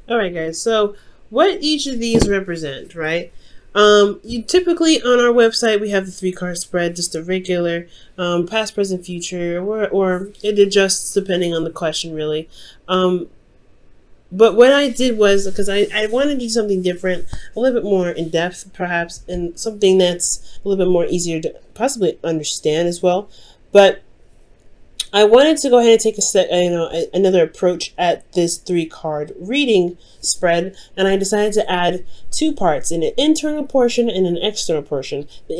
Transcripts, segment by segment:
All right, guys. So, what each of these represent, right? You typically on our website we have the 3 card spread, just a regular past, present, future, or it adjusts depending on the question, really. But what I did was because I wanted to do something different, a little bit more in depth, perhaps, and something that's a little bit more easier to possibly understand as well. But I wanted to go ahead and take another approach at this 3 card reading spread, and I decided to add 2 parts, an internal portion and an external portion. The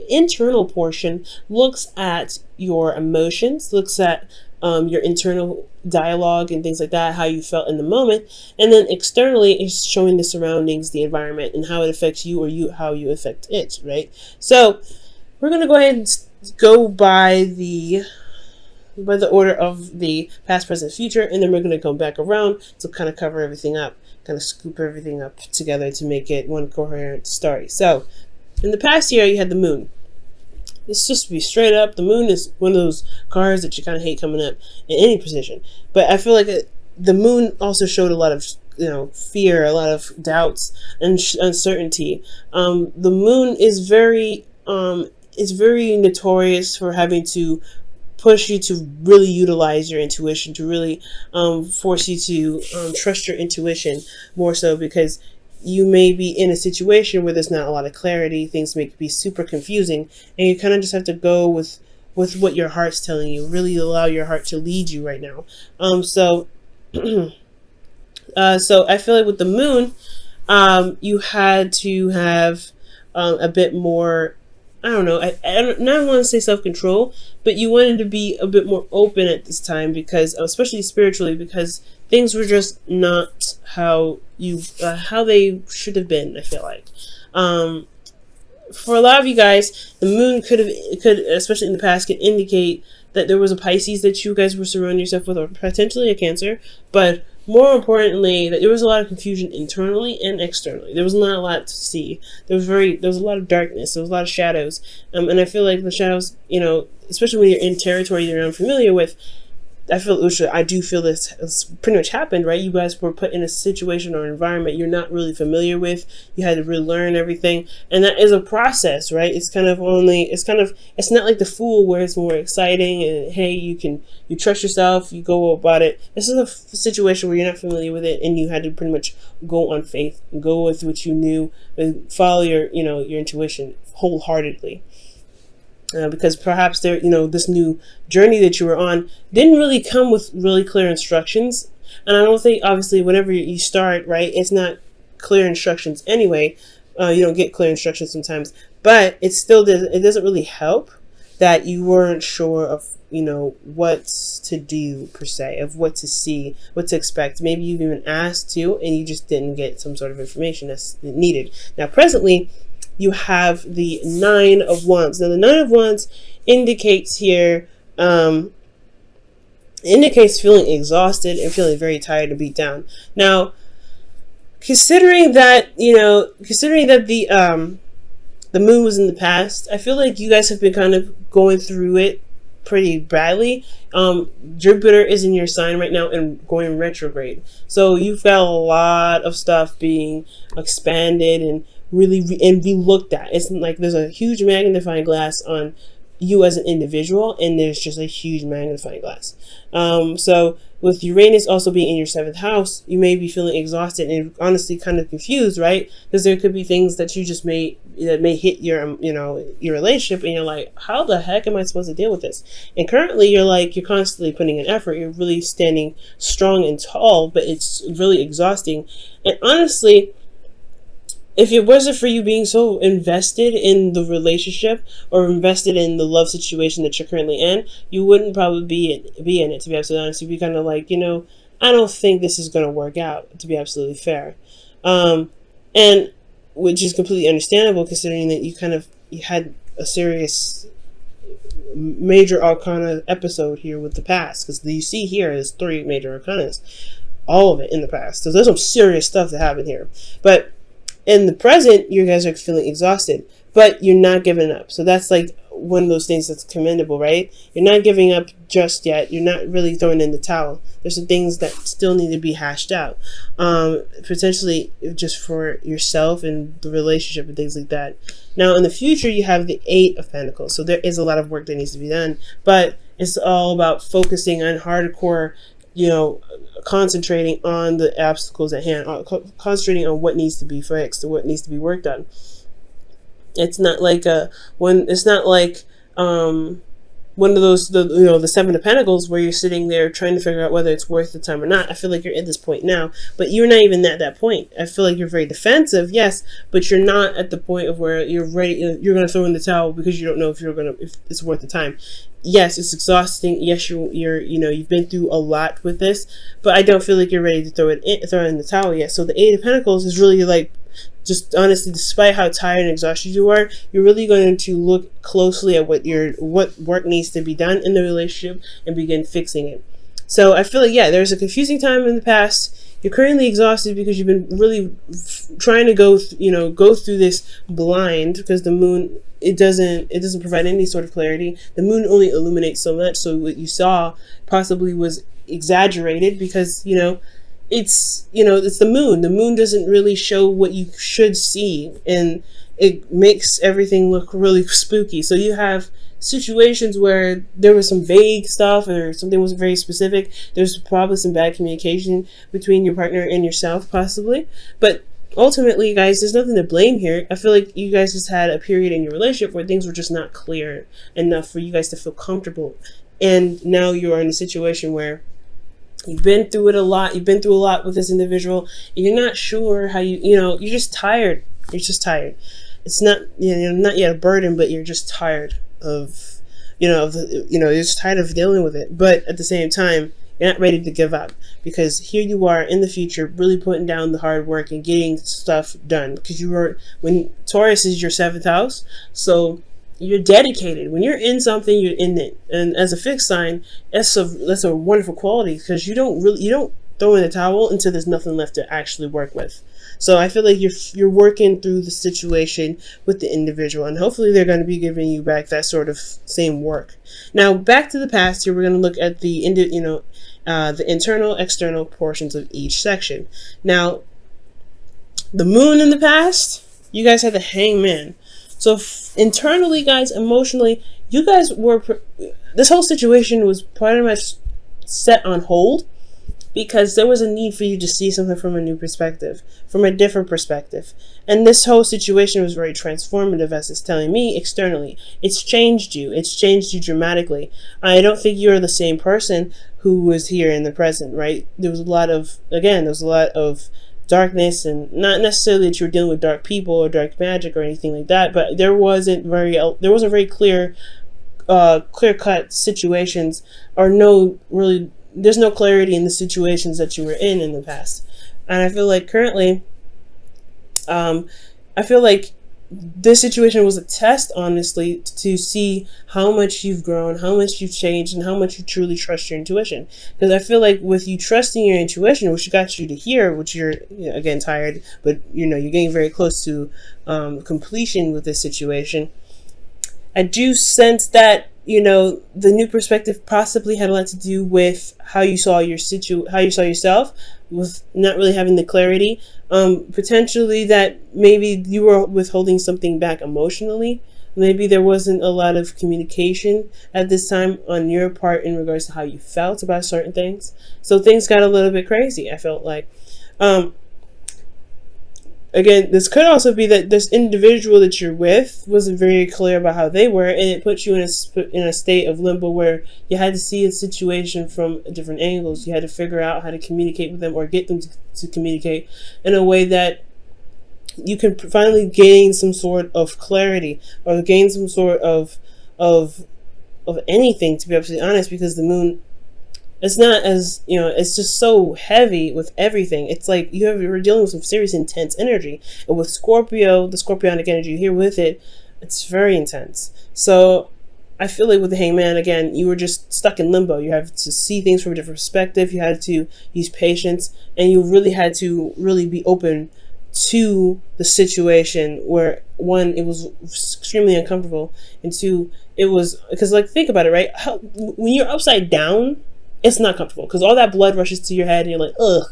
internal portion looks at your emotions, looks at your internal dialogue and things like that, how you felt in the moment, and then externally is showing the surroundings, the environment, and how it affects you, or how you affect it. Right. So we're gonna go ahead and go by the order of the past, present, future, and then we're going to come back around to kind of cover everything up, kind of scoop everything up together to make it one coherent story. So, in the past year, you had the moon. Let's just be straight up. The moon is one of those cards that you kind of hate coming up in any position. But I feel like the moon also showed a lot of fear, a lot of doubts and uncertainty. The moon is very notorious for having to push you to really utilize your intuition, to really force you to trust your intuition more so, because you may be in a situation where there's not a lot of clarity, things may be super confusing, and you kind of just have to go with what your heart's telling you, really allow your heart to lead you right now. So I feel like with the moon, you had to have a bit more, I don't know, I don't want to say self-control, but you wanted to be a bit more open at this time, because, especially spiritually, because things were just not how they should have been, I feel like. For a lot of you guys, the moon could, especially in the past, could indicate that there was a Pisces that you guys were surrounding yourself with, or potentially a Cancer, but more importantly, that there was a lot of confusion internally and externally. There was not a lot to see. There was a lot of darkness. There was a lot of shadows. And I feel like the shadows, especially when you're in territory you're unfamiliar with, I do feel this pretty much happened, right? You guys were put in a situation or environment you're not really familiar with. You had to relearn everything, and that is a process, right? It's not like the Fool, where it's more exciting and hey, you trust yourself, you go about it. This is a situation where you're not familiar with it, and you had to pretty much go on faith and go with what you knew and follow your intuition wholeheartedly. Because perhaps this new journey that you were on didn't really come with really clear instructions. And I don't think, obviously, whenever you start, right, it's not clear instructions anyway. You don't get clear instructions sometimes, but it doesn't really help that you weren't sure of, what to do per se, of what to see, what to expect. Maybe you've even asked to, and you just didn't get some sort of information that's needed. Now, presently, you have the 9 of Wands. Now, the 9 of Wands indicates here, feeling exhausted and feeling very tired and beat down. Now, considering that the moon was in the past, I feel like you guys have been kind of going through it pretty badly. Jupiter is in your sign right now and going retrograde. So you've got a lot of stuff being expanded and really be looked at. It's like there's a huge magnifying glass on you as an individual, and there's just a huge magnifying glass. So with Uranus also being in your 7th house, you may be feeling exhausted and honestly kind of confused, right? Because there could be things that you just may hit your your relationship, and you're like, how the heck am I supposed to deal with this? And currently you're constantly putting in effort. You're really standing strong and tall, but it's really exhausting. And honestly, if it wasn't for you being so invested in the relationship or invested in the love situation that you're currently in, you wouldn't probably be in it, to be absolutely honest. You'd be kind of like, I don't think this is going to work out, to be absolutely fair. And which is completely understandable, considering that you had a serious major arcana episode here with the past, because you see here is 3 major arcanas, all of it in the past. So there's some serious stuff that happened here. But in the present, you guys are feeling exhausted. but you're not giving up. So that's like one of those things that's commendable, right? You're not giving up just yet. You're not really throwing in the towel. There's some things that still need to be hashed out, potentially just for yourself and the relationship and things like that. Now, in the future, you have the Eight of Pentacles. So there is a lot of work that needs to be done, but it's all about focusing on hardcore, concentrating on the obstacles at hand, concentrating on what needs to be fixed or what needs to be worked on. It's not like one of those, the Seven of Pentacles, where you're sitting there trying to figure out whether it's worth the time or not. I feel like you're at this point now, but you're not even at that point. I feel like you're very defensive, yes, but you're not at the point of where you're ready. You're going to throw in the towel because you don't know if it's worth the time. Yes, it's exhausting. Yes, you've been through a lot with this, but I don't feel like you're ready to throw in the towel yet. So the Eight of Pentacles is really like, just honestly, despite how tired and exhausted you are, you're really going to look closely at what work needs to be done in the relationship and begin fixing it. So I feel like, there's a confusing time in the past. You're currently exhausted because you've been really trying to go through this blind, because the moon, it doesn't provide any sort of clarity. The moon only illuminates so much, so what you saw possibly was exaggerated because it's the moon. The moon doesn't really show what you should see, and it makes everything look really spooky. So you have situations where there was some vague stuff or something wasn't very specific. There's probably some bad communication between your partner and yourself, possibly. But ultimately, guys, there's nothing to blame here. I feel like you guys just had a period in your relationship where things were just not clear enough for you guys to feel comfortable. And now you're in a situation where you've been through it a lot. You've been through a lot with this individual. And you're not sure how you're just tired. You're just tired. It's not, not yet a burden, but you're just tired of, you're just tired of dealing with it. But at the same time, you're not ready to give up, because here you are in the future, really putting down the hard work and getting stuff done, because when Taurus is your 7th house, so you're dedicated. When you're in something, you're in it. And as a fixed sign, that's a wonderful quality, because you don't throw in the towel until there's nothing left to actually work with. So I feel like you're working through the situation with the individual, and hopefully they're going to be giving you back that sort of same work. Now, back to the past here, we're going to look at the internal, external portions of each section. Now, the moon in the past, you guys had the Hangman. So internally, guys, emotionally, you guys this whole situation was pretty much set on hold, because there was a need for you to see something from a new perspective, from a different perspective. And this whole situation was very transformative, as it's telling me externally. It's changed you. It's changed you dramatically. I don't think you're the same person who was here in the present, right? There was a lot of darkness, and not necessarily that you were dealing with dark people or dark magic or anything like that, but there wasn't very clear-cut situations, or there's no clarity in the situations that you were in the past. And I feel like currently, this situation was a test, honestly, to see how much you've grown, how much you've changed, and how much you truly trust your intuition. Because I feel like with you trusting your intuition, which got you to here, which you're, again, tired, but you're getting very close to completion with this situation, I do sense that the new perspective possibly had a lot to do with how you saw yourself, with not really having the clarity. Potentially that maybe you were withholding something back emotionally. Maybe there wasn't a lot of communication at this time on your part in regards to how you felt about certain things. So things got a little bit crazy, I felt like. Again, this could also be that this individual that you're with wasn't very clear about how they were, and it put you in a state of limbo where you had to see a situation from different angles. You had to figure out how to communicate with them, or get them to communicate in a way that you can finally gain some sort of clarity, or gain some sort of anything, to be absolutely honest, because the moon, it's not as, it's just so heavy with everything. It's like you're dealing with some serious intense energy. And with Scorpio, the scorpionic energy here with it, it's very intense. So I feel like with the Hangman, again, you were just stuck in limbo. You have to see things from a different perspective. You had to use patience, and you really had to be open to the situation where, one, it was extremely uncomfortable, and two, it was because, like, think about it, right? When you're upside down, it's not comfortable because all that blood rushes to your head and you're like, ugh.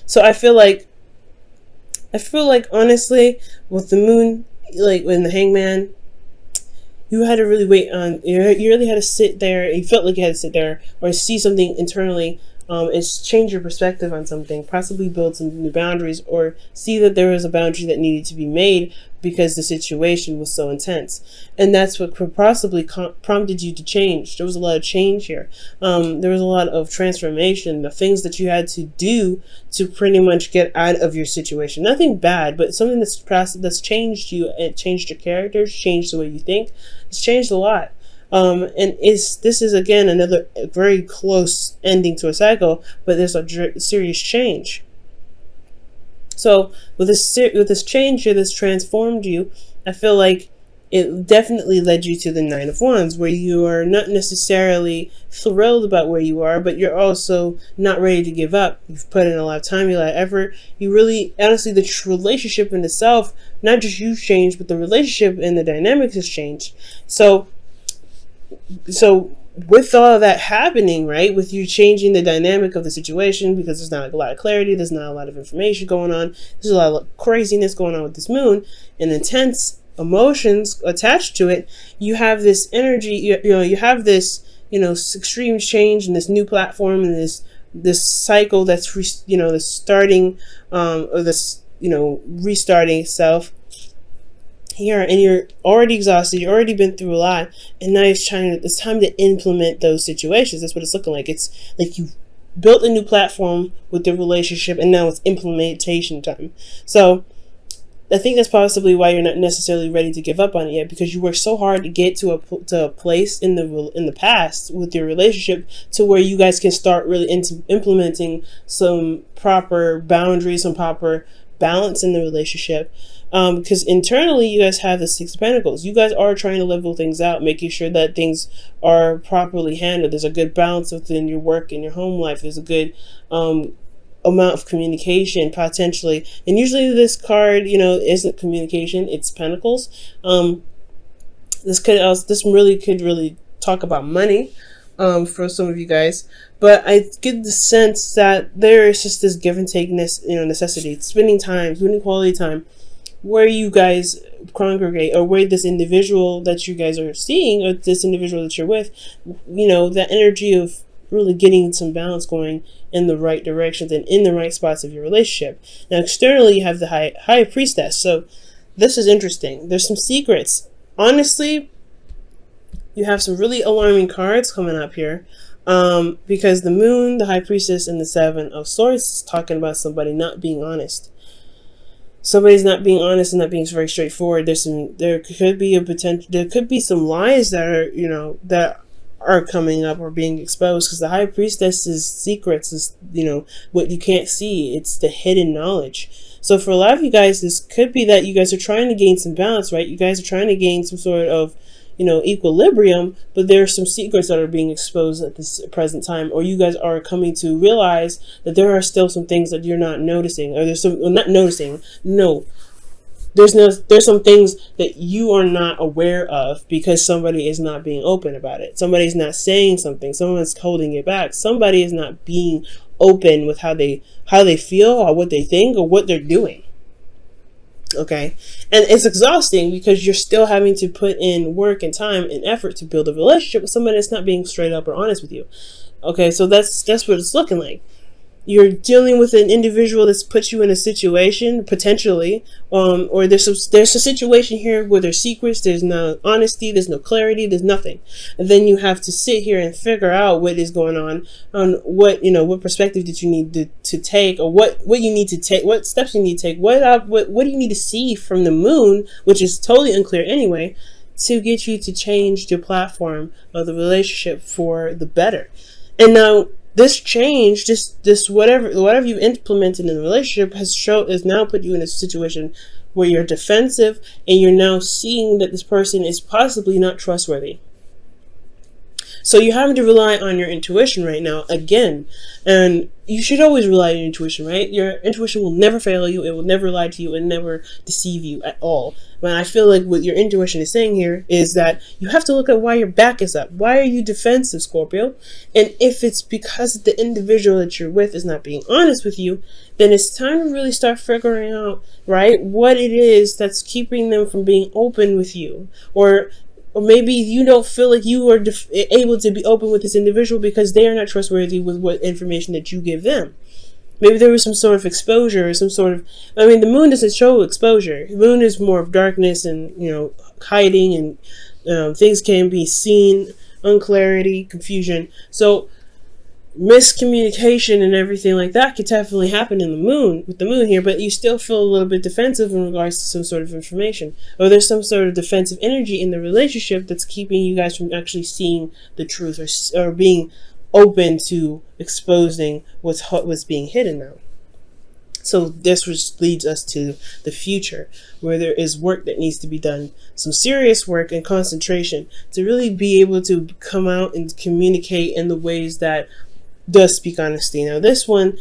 So I feel like honestly, with the moon, like when the hangman, you had to really wait on, you really had to sit there, you felt like you had to sit there or see something internally, is change your perspective on something, possibly build some new boundaries, or see that there was a boundary that needed to be made because the situation was so intense. And that's what could possibly prompted you to change. There was a lot of change here. There was a lot of transformation, the things that you had to do to pretty much get out of your situation. Nothing bad, but something that's changed you. It changed your characters, changed the way you think. It's changed a lot. And this is again another very close ending to a cycle, but there's a serious change. So with this change here that's transformed you, I feel like it definitely led you to the Nine of Wands, where you are not necessarily thrilled about where you are, but you're also not ready to give up. You've put in a lot of time, a lot of effort. You really, honestly, the relationship in itself, not just you've changed, but the relationship and the dynamics has changed. So with all of that happening, right, with you changing the dynamic of the situation, because there's not a lot of clarity, there's not a lot of information going on, there's a lot of craziness going on with this moon and intense emotions attached to it, you have this energy, you have this, extreme change and this new platform and this cycle that's this starting, or this restarting itself here, and you're already exhausted, you've already been through a lot, and now it's time to implement those situations. That's what it's looking like. It's like you built a new platform with the relationship, and now it's implementation time. So I think that's possibly why you're not necessarily ready to give up on it yet, because you worked so hard to get to a place in the past with your relationship to where you guys can start really implementing some proper boundaries, some proper balance in the relationship. Because internally you guys have the Six of Pentacles. You guys are trying to level things out, making sure that things are properly handled. There's a good balance within your work and your home life. There's a good amount of communication potentially. And usually this card, isn't communication, it's Pentacles. This really could talk about money for some of you guys. But I get the sense that there is just this give and take necessity. Spending quality time, where you guys congregate, or where this individual that you guys are seeing, or this individual that you're with, that energy of really getting some balance going in the right directions and in the right spots of your relationship. Now, externally, you have the high priestess. So this is interesting. There's some secrets. Honestly, you have some really alarming cards coming up here. Because the moon, the high priestess, and the Seven of Swords is talking about somebody not being honest. Somebody's not being honest and not being very straightforward. There could be some lies that are coming up or being exposed, because the high priestess's secrets is, what you can't see. It's the hidden knowledge. So for a lot of you guys, this could be that you guys are trying to gain some balance, right? You guys are trying to gain some sort of equilibrium, but there are some secrets that are being exposed at this present time, or you guys are coming to realize that there are still some things that you're not noticing, or there's some things that you are not aware of because somebody is not being open about it. Somebody's not saying something. Someone's holding it back. Somebody is not being open with how they feel, or what they think, or what they're doing. Okay, and it's exhausting because you're still having to put in work and time and effort to build a relationship with somebody that's not being straight up or honest with you. Okay, so that's what it's looking like. You're dealing with an individual that's put you in a situation potentially, or there's a situation here where there's secrets, there's no honesty, there's no clarity, there's nothing, and then you have to sit here and figure out what is going on what perspective did you need to take, or what you need to take, what steps you need to take, what do you need to see from the moon, which is totally unclear anyway, to get you to change your platform of the relationship for the better. And now this change, this whatever you've implemented in the relationship has now put you in a situation where you're defensive, and you're now seeing that this person is possibly not trustworthy. So you're having to rely on your intuition right now again, and you should always rely on your intuition, right? Your intuition will never fail you. It will never lie to you and never deceive you at all. But I feel like what your intuition is saying here is that you have to look at why your back is up. Why are you defensive, Scorpio? And if it's because the individual that you're with is not being honest with you, then it's time to really start figuring out, right, what it is that's keeping them from being open with you. Or maybe you don't feel like you are able to be open with this individual because they are not trustworthy with what information that you give them. Maybe there was some sort of exposure or some sort of, I mean, the moon doesn't show exposure. The moon is more of darkness and, hiding, and things can be seen, unclarity, confusion. So miscommunication and everything like that could definitely happen in the moon, with the moon here, but you still feel a little bit defensive in regards to some sort of information, or there's some sort of defensive energy in the relationship that's keeping you guys from actually seeing the truth, or being open to exposing what's being hidden now. So this which leads us to the future, where there is work that needs to be done, some serious work and concentration to really be able to come out and communicate in the ways that does speak honesty. Now this one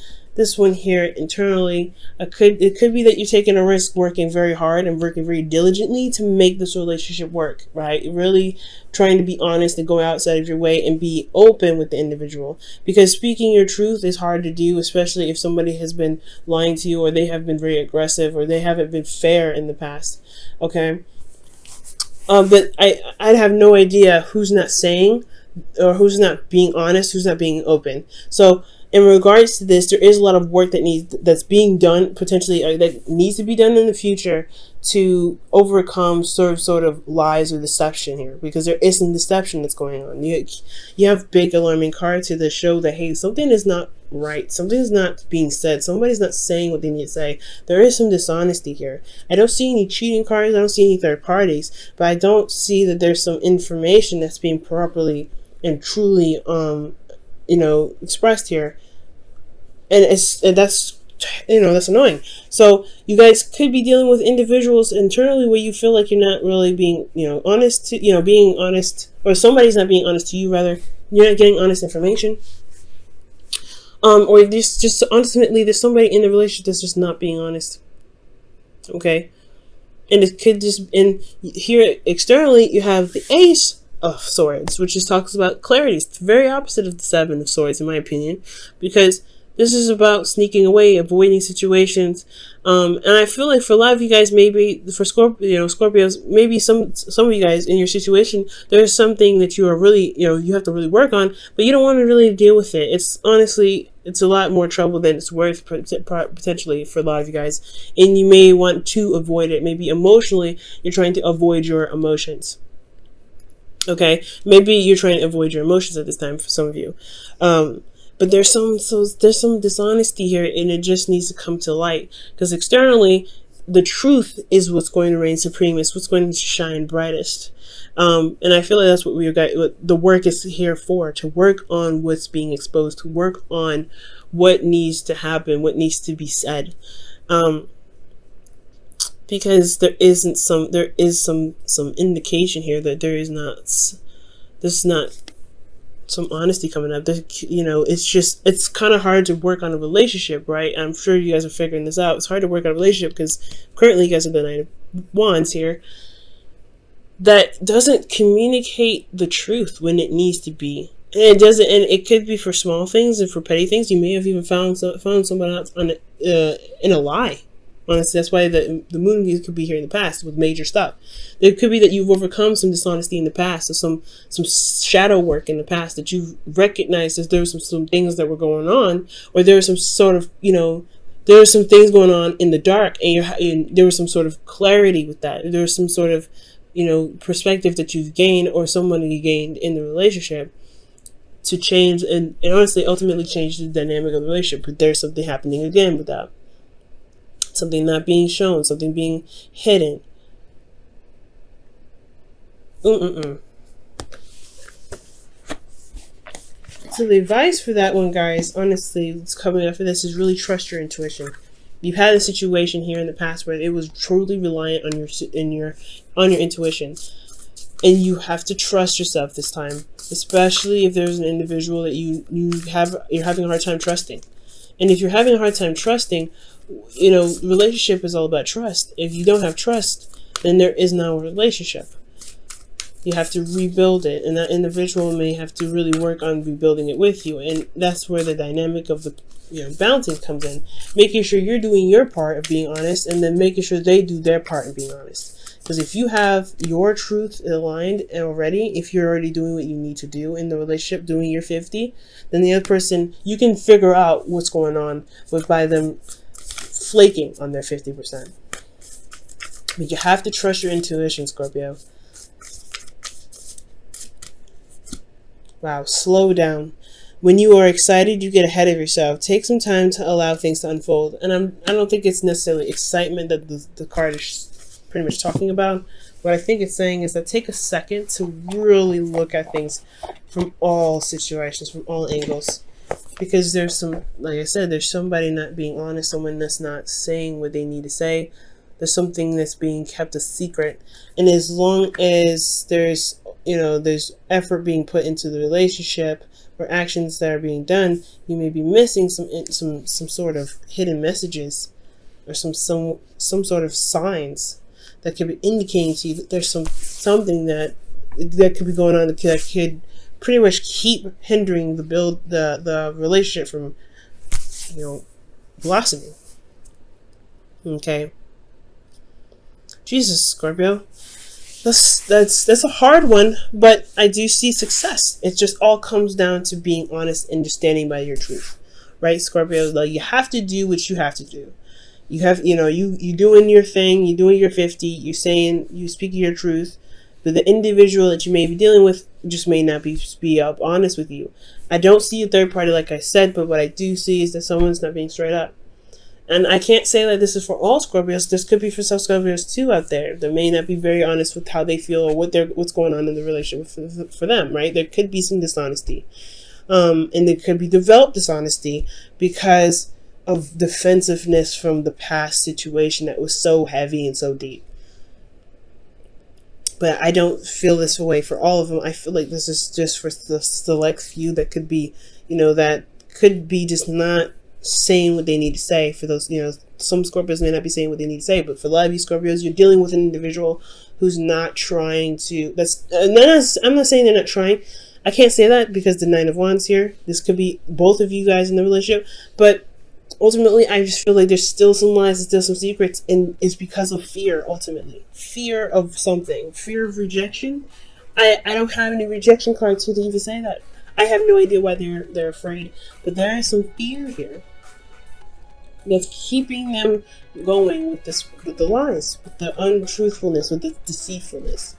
here internally, it could be that you're taking a risk, working very hard and working very diligently to make this relationship work, right? Really trying to be honest and go outside of your way and be open with the individual, because speaking your truth is hard to do, especially if somebody has been lying to you, or they have been very aggressive, or they haven't been fair in the past. Okay. But I'd have no idea who's not saying, or who's not being honest, who's not being open. So in regards to this, there is a lot of work that's being done, potentially, that needs to be done in the future to overcome sort of lies or deception here, because there is some deception that's going on. You have big alarming cards here that show that, hey, something is not right, something is not being said, somebody's not saying what they need to say. There is some dishonesty here. I don't see any cheating cards, I don't see any third parties, but I don't see that there's some information that's being properly and truly expressed here, and that's annoying. So you guys could be dealing with individuals internally where you feel like you're not really being honest to being honest, or somebody's not being honest to you, rather. You're not getting honest information, or if there's just ultimately there's somebody in the relationship that's just not being honest. Okay, and it could just, and here externally you have the Ace of Swords, which just talks about clarity. It's the very opposite of the Seven of Swords, in my opinion, because this is about sneaking away, avoiding situations. And I feel like for a lot of you guys, maybe for Scorpios, maybe some of you guys in your situation, there's something that you are really, you have to really work on, but you don't want to really deal with it. It's honestly, it's a lot more trouble than it's worth potentially for a lot of you guys. And you may want to avoid it. Maybe emotionally, you're trying to avoid your emotions. Okay, maybe you're trying to avoid your emotions at this time for some of you, but there's some dishonesty here, and it just needs to come to light, because externally, the truth is what's going to reign supreme. It's what's going to shine brightest, and I feel like that's what what the work is here for: to work on what's being exposed, to work on what needs to happen, what needs to be said. Because there is some indication here that there's not some honesty coming up. It's kind of hard to work on a relationship, right? I'm sure you guys are figuring this out. It's hard to work on a relationship because currently you guys have the Knight of Wands here that doesn't communicate the truth when it needs to be. And it doesn't, and it could be for small things and for petty things. You may have even found somebody else in a lie. Honestly, that's why the moon could be here in the past with major stuff. It could be that you've overcome some dishonesty in the past, or some shadow work in the past, that you've recognized that there were some things that were going on, or there was some sort of, there were some things going on in the dark, and there was some sort of clarity with that. There was some sort of, perspective that you've gained, or somebody gained in the relationship to change and honestly ultimately change the dynamic of the relationship. But there's something happening again with that. Something not being shown, something being hidden. So the advice for that one, guys, honestly, it's coming after this, is really trust your intuition. You've had a situation here in the past where it was truly reliant on your intuition, and you have to trust yourself this time, especially if there's an individual that you're having a hard time trusting. And if you're having a hard time trusting, relationship is all about trust. If you don't have trust, then there is no relationship. You have to rebuild it, and that individual may have to really work on rebuilding it with you. And that's where the dynamic of the balancing comes in, making sure you're doing your part of being honest, and then making sure they do their part in being honest. Because if you have your truth aligned already, if you're already doing what you need to do in the relationship, doing your 50, then the other person, you can figure out what's going on by them flaking on their 50%. But you have to trust your intuition, Scorpio. Wow, slow down. When you are excited, you get ahead of yourself. Take some time to allow things to unfold. And I don't think it's necessarily excitement that the card is pretty much talking about. What I think it's saying is that take a second to really look at things from all situations, from all angles. Because there's some, like I said, there's somebody not being honest, someone that's not saying what they need to say. There's something that's being kept a secret. And as long as there's effort being put into the relationship or actions that are being done, you may be missing some sort of hidden messages or some sort of signs that could be indicating to you that there's something that could be going on that could pretty much keep hindering the relationship from blossoming. Okay. Jesus, Scorpio. That's a hard one, but I do see success. It just all comes down to being honest and just standing by your truth, right, Scorpio? Like, you have to do what you have to do. You have, you doing your thing, you doing your 50, you speaking your truth, but the individual that you may be dealing with just may not be up honest with you. I don't see a third party, like I said, but what I do see is that someone's not being straight up. And I can't say that this is for all Scorpios. This could be for some Scorpios too out there that may not be very honest with how they feel or what's going on in the relationship for them, right? There could be some dishonesty. And there could be developed dishonesty because of defensiveness from the past situation that was so heavy and so deep. But I don't feel this way for all of them. I feel like this is just for the select few that could be, that could be just not saying what they need to say. For those, some Scorpios may not be saying what they need to say, but for a lot of you Scorpios, you're dealing with an individual who's not trying to, I'm not saying they're not trying. I can't say that because the Nine of Wands here. This could be both of you guys in the relationship, but ultimately I just feel like there's still some lies and still some secrets, and it's because of fear. Ultimately, fear of something, fear of rejection. I don't have any rejection cards here to even say that. I have no idea why they're afraid, but there is some fear here that's keeping them going with the lies, with the untruthfulness, with the deceitfulness.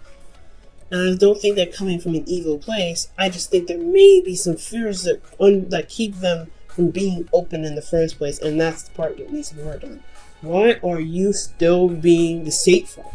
And I don't think they're coming from an evil place. I just think there may be some fears that keep them from being open in the first place, and that's the part that needs to be worked on. Why are you still being deceitful?